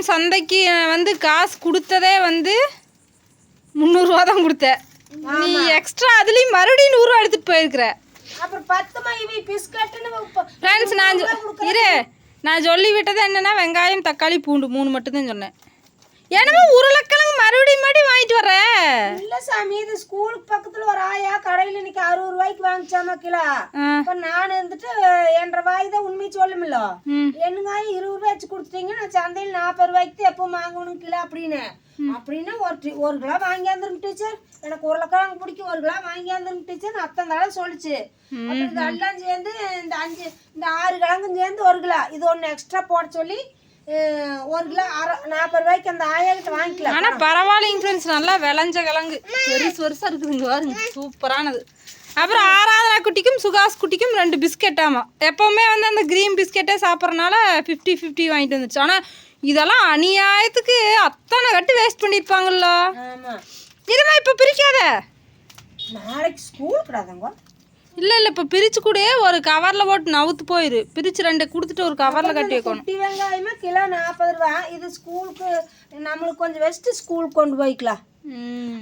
சந்தைக்கு வந்து காசு கொடுத்ததே வந்து 300 ரூபா தான் கொடுத்தேன். நீ எக்ஸ்ட்ரா அதுலேயும் மறுபடியும் 100 ரூபா எடுத்துகிட்டு போயிருக்கிற. அப்புறம் 10 மைவி பிஸ்கட்டுன்னு ஃப்ரெண்ட்ஸ் நான் சொல்லி விட்டது என்னென்னா வெங்காயம் தக்காளி பூண்டு 3 மட்டும்தான் சொன்னேன். என்னமோ உருளைக்கிழங்கு மறுபடியும் வாங்கிட்டு வர. இல்ல சாமி, இது ஸ்கூலுக்கு பக்கத்துல ஒரு ஆயா கடையில இன்னைக்கு 60 ரூபாய்க்கு வாங்கிச்சாமா கிலோ. இப்ப நான் இருந்துட்டு 1.5 ரூபாய் தான் உண்மையை சொல்லுமில்ல. என்னங்காய் 20 ரூபாய் வச்சு கொடுத்துட்டீங்க, நான் சந்தையில் 40 ரூபாய்க்கு எப்போ வாங்கணும் கிலோ அப்படின்னு. அப்படின்னா ஒரு கிலோ வாங்கியாந்துருங்க டீச்சர், எனக்கு உருளைக்கிழங்கு பிடிக்கும், 1 கிலோ வாங்கியாந்துருங்க டீச்சர் அத்தனை தடவை சொல்லிச்சு. அப்புறம் இதெல்லாம் சேர்ந்து இந்த 6 கிழங்கும் சேர்ந்து 1 கிலோ, இது ஒன்று எக்ஸ்ட்ரா போட சொல்லி 1 கிலோ 40 ரூபாய்க்கு அந்த ஆயாக்கிட்ட வாங்கிக்கலாம். ஆனால் பரவாயில்லைங்க ஃப்ரெண்ட்ஸ், நல்லா விளைஞ்ச கிழங்கு பெருசா இருக்குதுங்க பாருங்க, சூப்பரானது. அப்புறம் ஆராதனா குட்டிக்கும் சுகாஸ் குட்டிக்கும் 2 பிஸ்கெட். ஆமாம், எப்போவுமே வந்து அந்த க்ரீன் பிஸ்கெட்டே சாப்பிட்றனால 50-50 வாங்கிட்டு வந்துச்சு. ஆனால் இதெல்லாம் அநியாயத்துக்கு அத்தனை கட்டு வேஸ்ட் பண்ணியிருப்பாங்கல்ல. இதுமா இப்போ பிரிக்காத, நாளைக்கு ஸ்கூல் கூடாதாங்க. இல்லை இப்போ பிரித்து கூட ஒரு கவரில் போட்டு நவுத்து போயிரு. பிரித்து 2 கொடுத்துட்டு ஒரு கவரில் கட்டி வைக்கணும். குட்டி வெங்காயமா கிலோ 40 ரூபா. இது ஸ்கூலுக்கு நம்மளுக்கு கொஞ்சம் வெஸ்ட்டு ஸ்கூலுக்கு கொண்டு போய்க்கலாம்.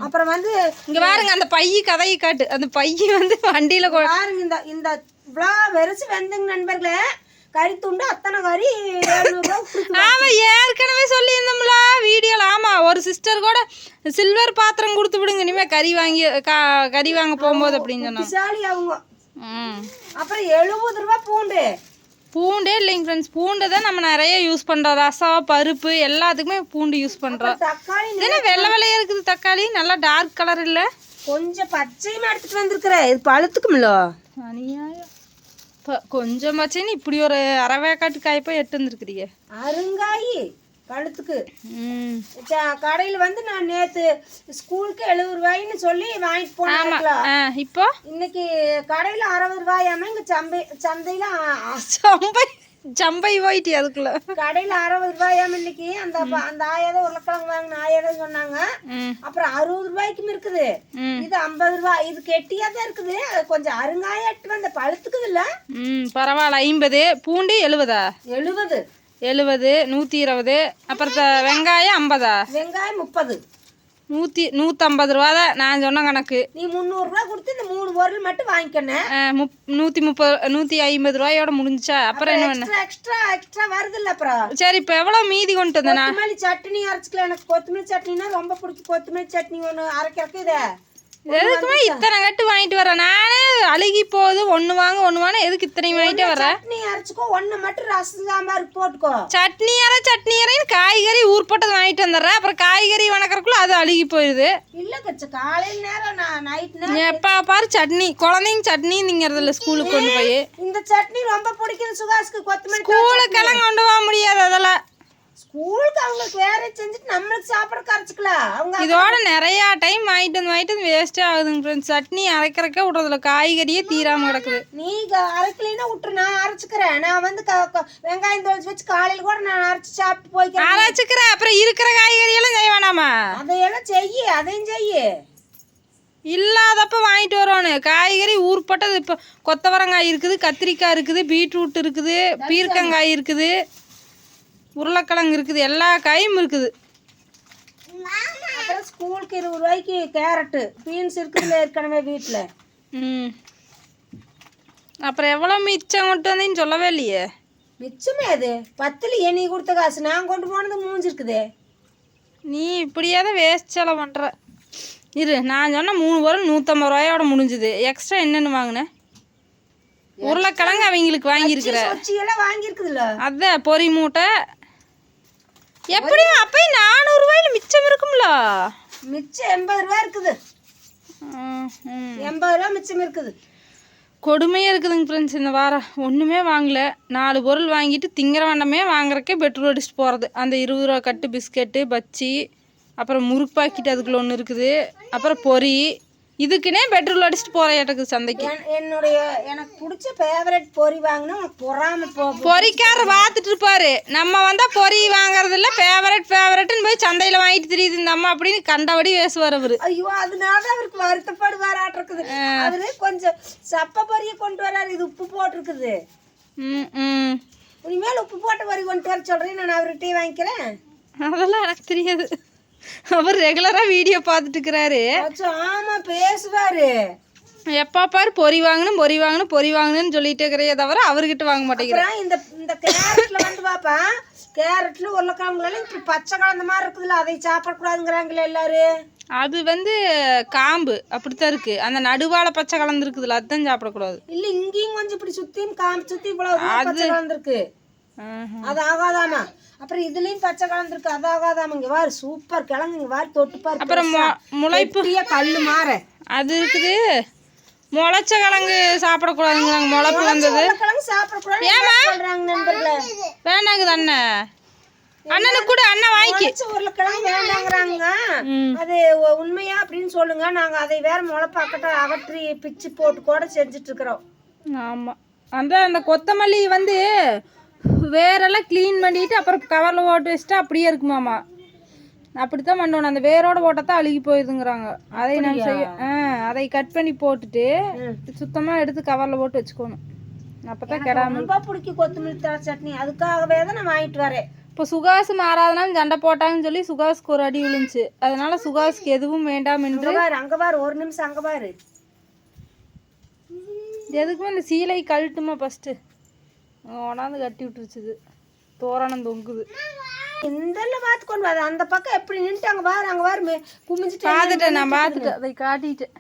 அப்புறம் வந்து இங்கே பாருங்க, அந்த பைய கதையை காட்டு. அந்த பைய வந்து வண்டியில் பாருங்க, இந்த இவ்வளோ வெறிச்சு வெந்துங்க நண்பர்களே. கறி துண்டு அத்தனை கறி 700 ரூபா. ஆமாம், ஏற்கனவே சொல்லியிருந்தோம்ல வீடியோவில். ஆமாம், ஒரு சிஸ்டர் கூட சில்வர் பாத்திரம் கொடுத்து விடுங்க இனிமேல் கறி வாங்க போகும்போது அப்படின்னு சொன்னாங்க அவங்க. அப்புறம் 70 ரூபா பூண்டே இல்லைங்க ஃப்ரெண்ட்ஸ், பூண்டு தான் நம்ம நிறைய யூஸ் பண்ணுறோம். ரசம் பருப்பு எல்லாத்துக்குமே பூண்டு யூஸ் பண்ணுறோம். தக்காளி ஏன்னா வெள்ளையாக இருக்குது தக்காளி, நல்லா டார்க் கலர் இல்லை, கொஞ்சம் பச்சையுமா எடுத்துட்டு வந்திருக்கிறேன். இது பழுத்துக்கும்ல. அநியாயம். கொஞ்சம் பச்சைன்னு இப்படி ஒரு அரைவேக்காட்டு காய் போய் எட்டு வந்துருக்குறீங்க. அருங்காய் பழுத்துக்கு. கடையில் வந்து நான் நேற்று ஸ்கூலுக்கு 70 ரூபாய்ன்னு சொல்லி வாங்கிட்டு போனேன். இப்போ இன்னைக்கு கடையில் 60 ரூபாயாம. இங்கே சந்தையில் ஜம்பை போயிட்டு அதுக்குள்ள கடையில் 60 ரூபாயாம. இன்னைக்கு அந்த ஆயாதான் உருளைக்கிழங்கு வாங்கின ஆயாதான் சொன்னாங்க. அப்புறம் 60 ரூபாய்க்கும் இருக்குது. இது 50 ரூபாய். இது கெட்டியா தான் இருக்குது. கொஞ்சம் அருங்காயிட்டு அந்த பழுத்துக்குது இல்ல. பரவாயில்ல. 50 பூண்டு 70. 120. அப்புறம் வெங்காயம் 50. வெங்காயம் 30. 150 ரூபா தான் நான் சொன்ன கணக்கு. நீ 300 ரூபா கொடுத்து இந்த 3 பொருள் மட்டும் வாங்கிக்கணும். 150 ரூபாயோட முடிஞ்சா. அப்புறம் என்ன பண்ண எக்ஸ்ட்ரா வருது இல்ல. அப்புறம் சரி, இப்போ எவ்வளோ மீதி கொண்டு வந்தேன். கொத்தமல்லி சட்னி அரைச்சிக்கலாம். எனக்கு கொத்தமல்லி சட்னினா ரொம்ப பிடிக்கும். கொத்தமல்லி சட்னி ஒன்று அரைக்கிறக்கு இதை எதுக்குமே இத்தனை கட்டு வாங்கிட்டு வரேன் நானே. அழுகி போகுது, ஒன்று வாங்க எதுக்கு இத்தனை வாங்கிட்டே வரேன். சட்னி அரைச்சிக்கோ, 1 மட்டும் ரசம் சாம்பார் போட்டுக்கோ. சட்னி அரைன்னு காய்கறி ஊர்பட்டது வாங்கிட்டு வந்துடுறேன். அப்புறம் காய்கறி வணக்கறக்குள்ள அது அழுகி போயிடுது. இல்ல கச்ச காலையில் நேரம் நைட் நேரம் எப்போ பாரு சட்னி. குழந்தைங்க சட்னிங்கிறது இல்லை ஸ்கூலுக்கு கொண்டு போய். இந்த சட்னி ரொம்ப பிடிக்கும் சுகாஸ்க்கு. கொத்தமல்லி ஸ்கூலுக்கெல்லாம் கொண்டு போக முடியாது. அதெல்லாம் ஸ்கூலுக்கு அவங்களுக்கு வேற செஞ்சுட்டு நம்மளுக்கு சாப்பிட கரைச்சிக்கலாம். அவங்க இதோட நிறையா டைம் வாங்கிட்டு வந்து வேஸ்டே ஆகுதுங்க ஃப்ரெண்ட்ஸ். சட்னி அரைக்கிறக்கே விட்றதில்ல, காய்கறியே தீராம கிடக்குது. நீ அரைக்கலைன்னா விட்டுரு, நான் அரைச்சிக்கிறேன். நான் வந்து வெங்காயம் தொலைச்சி வச்சு காலையில் கூட நான் அரைச்சி சாப்பிட்டு போய்க்கிறேன். அரைச்சிக்கிறேன். அப்புறம் இருக்கிற காய்கறியெல்லாம் செய்ய வேணாமா? அதையும் செய்ய இல்லாதப்ப வாங்கிட்டு வரோன்னு. காய்கறி ஊர்பட்டது. இப்போ கொத்தவரங்காய் இருக்குது, கத்திரிக்காய் இருக்குது, பீட்ரூட் இருக்குது, பீர்க்கங்காய் இருக்குது, உருளைக்கிழங்கு இருக்குது, எல்லா காயும் இருக்குது. அப்புறம் ஸ்கூலுக்கு 20 ரூபாய்க்கு கேரட்டு பீன்ஸ் இருக்குதுல ஏற்கனவே வீட்டில். அப்புறம் எவ்வளோ மிச்சம் கொண்டு வந்தேன்னு சொல்லவே இல்லையே. மிச்சமே அது 10 நீ கொடுத்த காசு. நான் கொண்டு போனது மூஞ்சிருக்குதே. நீ இப்படியே தான் வேஸ்ட் செலவு பண்ணுற. நான் சொன்ன 3 பொருள் 150 ரூபாயோட முடிஞ்சுது. எக்ஸ்ட்ரா என்னென்னு வாங்கினேன்? உருளைக்கிழங்கு அவங்களுக்கு வாங்கியிருக்கிற வாங்கியிருக்குதுல்ல, அதான் பொறி மூட்டை. எப்படியும் அப்பயும் 400 ரூபாயில மிச்சம் இருக்கும்ல. மிச்சம் 80 ரூபா இருக்குது. 80 ரூபா மிச்சம் இருக்குது. கொடுமையாக இருக்குதுங்க ஃப்ரெண்ட்ஸ். இந்த வாரம் ஒன்றுமே வாங்கலை. 4 பொருள் வாங்கிட்டு திங்கிற வண்டமே வாங்குறக்கே பெட்ரோல் அடிச்சுட்டு போகிறது. அந்த 20 ரூபா கட்டு பிஸ்கெட்டு, பச்சி, அப்புறம் முறுக்கு பாக்கெட் அதுக்குள்ள ஒன்று இருக்குது, அப்புறம் பொரி. இதுக்குன்னே பெட்ரோல் அடிச்சுட்டு போகிறேன் சந்தைக்கு. எனக்கு பிடிச்ச ஃபேவரட் பொரி வாங்கினா பொரிக்கார பார்த்துட்டு இருப்பாரு. நம்ம வந்தால் பொரி வாங்குறது இல்லை, ஃபேவரட்னு போய் சந்தையில் வாங்கிட்டு தெரியுது இந்த அம்மா அப்படின்னு கண்டபடி பேசுவார் அவர். ஐயோ, அதனால அவருக்கு வருத்தப்படுவாராட்டிருக்குது. அவரு கொஞ்சம் சப்ப பொரியை கொண்டு வராரு. இது உப்பு போட்டிருக்குது. இனிமேல் உப்பு போட்ட பொரி கொண்டு வர சொல்கிறேன். நான் அவர்கிட்டயே வாங்கிக்கிறேன். அதெல்லாம் எனக்கு தெரியாது. அவர் ரெகுலராக வீடியோ பார்த்துட்டு இருக்கிறாரு. ஆமா பேசுவாரு. எப்போ பாரு பொறி வாங்கணும்னு சொல்லிட்டு இருக்கிறே தவிர அவர்கிட்ட வாங்க மாட்டேங்கிறேன். இந்த கேரட்ல வந்து பாப்பா, கேரட்ல உருளைக்கிழங்குல இப்படி பச்சை கலந்த மாதிரி இருக்குதுல்ல, அதை சாப்பிடக்கூடாதுங்கிறாங்களே எல்லாரும். அது வந்து காம்பு அப்படித்தான் இருக்கு. அந்த நடுவால பச்சை கலந்துருக்குதுல, அதுதான் சாப்பிடக்கூடாது. இல்ல இங்கேயும் கொஞ்சம் இப்படி சுத்தியும் காம்பு சுத்தி இவ்வளவு பச்சை கலந்துருக்கு, அது ஆகாதாமா. அப்புறம் இதுலயும் பச்சை கலந்துருக்கு, அது ஆகாதாமா. இங்க வாரு சூப்பர் கிழங்கு, இங்க வாரு தொட்டு பாரு. அப்புறம் முளைப்பு கல்லு மாற அது இருக்குது. முளைச்ச கிழங்கு சாப்பிடக்கூடாதுங்கிறாங்க. முளைப்பு வந்தது கிழங்கு சாப்பிடக்கூடாது வேணாங்குது. அண்ணனுக்கு கூட அண்ணன் வாங்கி உருளைக்கிழங்கு வேண்டாங்கிறாங்க. அது உண்மையா அப்படின்னு சொல்லுங்க. நாங்க அதை வேற முளைப்பாக்கட்ட அகற்றி பிச்சு போட்டு கூட செஞ்சுட்டு இருக்கிறோம். ஆமா, அந்த கொத்தமல்லி வந்து வேரெல்லாம் க்ளீன் பண்ணிட்டு அப்புறம் கவரில் போட்டு வச்சுட்டா அப்படியே இருக்குமாமா. அப்படித்தான் பண்ணணும். அந்த வேரோட போட்டத்தான் அழுகி போயிருதுங்கிறாங்க. அதை நான் அதை கட் பண்ணி போட்டுட்டு சுத்தமாக எடுத்து கவரில் போட்டு வச்சுக்கணும். அப்பதான் கிடாம. ரொம்ப பிடிக்கும் கொத்தமல்லி தழை சட்னி, அதுக்காகவே தான் நான் வாங்கிட்டு வரேன். இப்போ சுகாசு மாறாதனாலும் சண்டை போட்டாங்கன்னு சொல்லி சுகாசுக்கு ஒரு அடி விழுந்துச்சு. அதனால சுகாசுக்கு எதுவும் வேண்டாம் என்று. அங்க பாரு, ஒரு நிமிஷம் அங்க பாரு. எதுக்குமே இந்த சீலை கழட்டுமா ஃபஸ்ட்டு உணாந்து கட்டி விட்டுருச்சுது. தோரணம் தொங்குது. இதெல்லாம் பார்த்துக்கொண்டு வர அந்த பக்கம் எப்படி நின்றுட்டு அங்கே பாரு குமிஞ்சிட்டு பார்த்துட்டேன். நான் பார்த்துட்டேன், அதை காட்டிட்டேன்.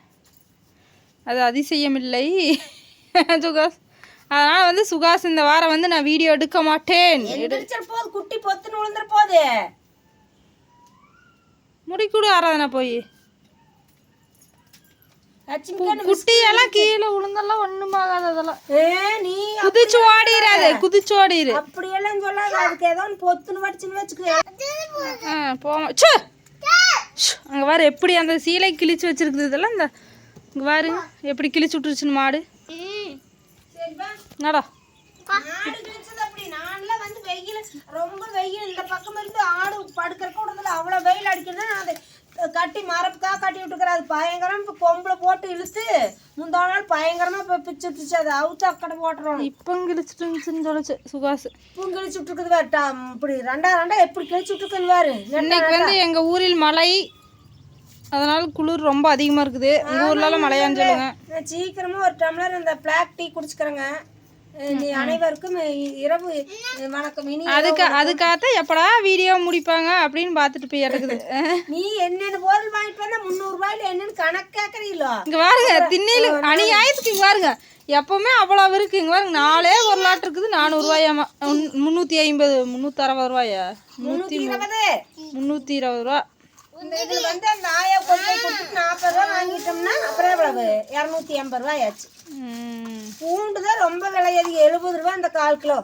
அது அதிசயமில்லை சுகாஸ். அதனால் வந்து சுகாஸ் இந்த வாரம் வந்து நான் வீடியோ எடுக்க மாட்டேன். போது குட்டி பொத்துன்னு விழுந்துற போது முடிக்கூட ஆராதனை போய் குட்டியெல்லாம் கீழே விழுந்தெல்லாம் ஒண்ணுமாகாது. அதெல்லாம் நீ குதிச்சு ஓடிடு. அப்படியெல்லாம் சொல்லாது. அதுக்கு ஏதோ பொத்துன்னு வடிச்சுன்னு வச்சுக்க போவோம். அங்க பாரு எப்படி அந்த சீலை கிழிச்சு வச்சிருக்குது. இதெல்லாம் இந்த இங்க பாரு எப்படி கிழிச்சு விட்டுருச்சுன்னு மாடு. நடா வந்து வெயில் ரொம்ப வெயில் இந்த பக்கம் இருந்து ஆடு படுக்கிறக்க விடுறதுல அவ்வளோ வெயில் அடிக்கணும். அதை கட்டி மரப்புக்காக கட்டி விட்டுக்கிற. அது பயங்கரம். இப்போ கொம்புல போட்டு இழுத்து முந்தா நாள் பயங்கரமா இப்போ பிச்சு விட்டுச்சு. அது அவுத்து அக்கடை போட்டுறோம். இப்போ கிழிச்சுட்டு இருந்துச்சுன்னு சொல்லிச்சு சுகாஸ். இப்போ கிழிச்சு விட்டுருக்குது வேறு. இப்படி ரெண்டா எப்படி கிழிச்சு விட்டுருக்குன்னு வேறு. இன்னைக்கு வந்து எங்க ஊரில் மழை, அதனால குளிர் ரொம்ப அதிகமா இருக்குது. உங்க ஊர்ல மழையான்னு சொல்லுங்க. நான் சீக்கிரமா ஒரு டம்ளர் இந்த பிளாக் டீ குடிச்சுக்கிறேங்க. அனைவருக்கும் இரவு வணக்கம். இனி அதுக்காகத்தான் எப்படா வீடியோ முடிப்பாங்க அப்படின்னு பார்த்துட்டு போய் இருக்குது. நீ என்னென்ன பொருள் வாங்கிட்டு வந்தா 300 ரூபாயில என்னன்னு கணக்கு கேட்கறீங்களோ? இங்க பாருங்க திண்ணையில அநியாயத்துக்கு இங்க பாருங்க எப்பவுமே அவ்வளவு இருக்கு. இங்க பாருங்க 4 பொருளாட்டு இருக்குது. 400 ரூபாயாமா. 350 360 ரூபாயா? 320 ரூபா. இதுல வந்து அந்த ஆயா கொண்டு கொடுத்துட்டு 40 ரூபா வாங்கிட்டோம்னா அப்புறம் எவ்வளவு 280 ரூபாய் ஆச்சு. பூண்டு தான் ரொம்ப விலை அதிகம், 70 ரூபா அந்த 1/4 கிலோ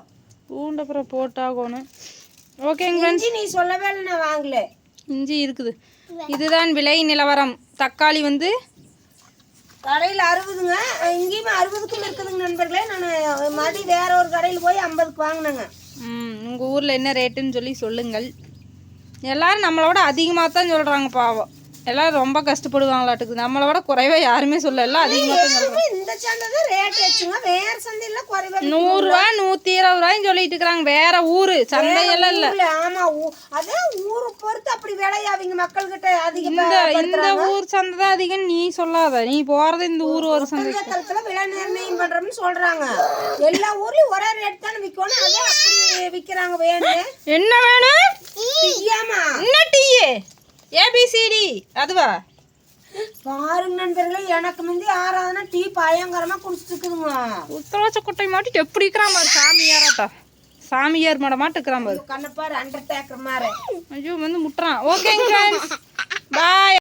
பூண்டு. அப்புறம் போட்டாகணும். ஓகேங்க, நீ சொல்லவே இல்லை, நான் வாங்கல. இஞ்சி இருக்குது. இதுதான் விலை நிலவரம். தக்காளி வந்து கடையில் 60ங்க. இங்கேயுமே 60க்கும் இருக்குதுங்க நண்பர்களே. நான் மதி வேற ஒரு கடையில் போய் 50க்கு வாங்கினேங்க. உங்கள் ஊரில் என்ன ரேட்டுன்னு சொல்லி சொல்லுங்கள். எல்லாரும் நம்மளோட அதிகமாக தான் சொல்கிறாங்க. பாவம் எல்லாரும் ரொம்ப கஷ்டப்படுவாங்களாட்டுக்கு. நம்மளோட குறைவா யாருமே சொல்ல, எல்லாம் அதிகமாக தான் சொல்கிறாங்க. இந்த சந்தை ரேட் வச்சுங்க, வேற சந்தையில குறைவா 100 ரூபா 120 ரூபாய்ன்னு சொல்லிட்டு இருக்கிறாங்க. வேற ஊரு சந்தையெல்லாம் இல்லை. ஆமா, அதே ஊரை பொறுத்து அப்படி விலையாவீங்க மக்கள்கிட்ட அதிகம். இந்த ஊர் சந்தை தான் அதிகம் நீ சொல்லாத. நீ போறது இந்த ஊர் ஒரு சந்தை விலை நிர்ணயம் பண்றோம்னு சொல்றாங்க. எல்லா ஊர்லயும் ஒரே ரேட் தானே விற்கணும், அதே அப்படி விற்கிறாங்க. வேணும் என்ன வேணும்? என்ன டீ ஏபிசிடி அதுவா பாருங்க நண்பர்களே. எனக்கு முந்தி ஆராதனா டீ பயங்கரமா குடிச்சிட்டு இருக்குதுங்க. உத்தரவாச்ச குட்டை மாட்டிட்டு எப்படி இருக்கிறான் பாரு. சாமியாராட்டா சாமியார் மட மாட்டு இருக்கிறான் பாரு. கண்ணப்பாரு அண்டர் டேக்கர் மாதிரி. ஐயோ வந்து முட்டுறான். ஓகேங்க பாய்.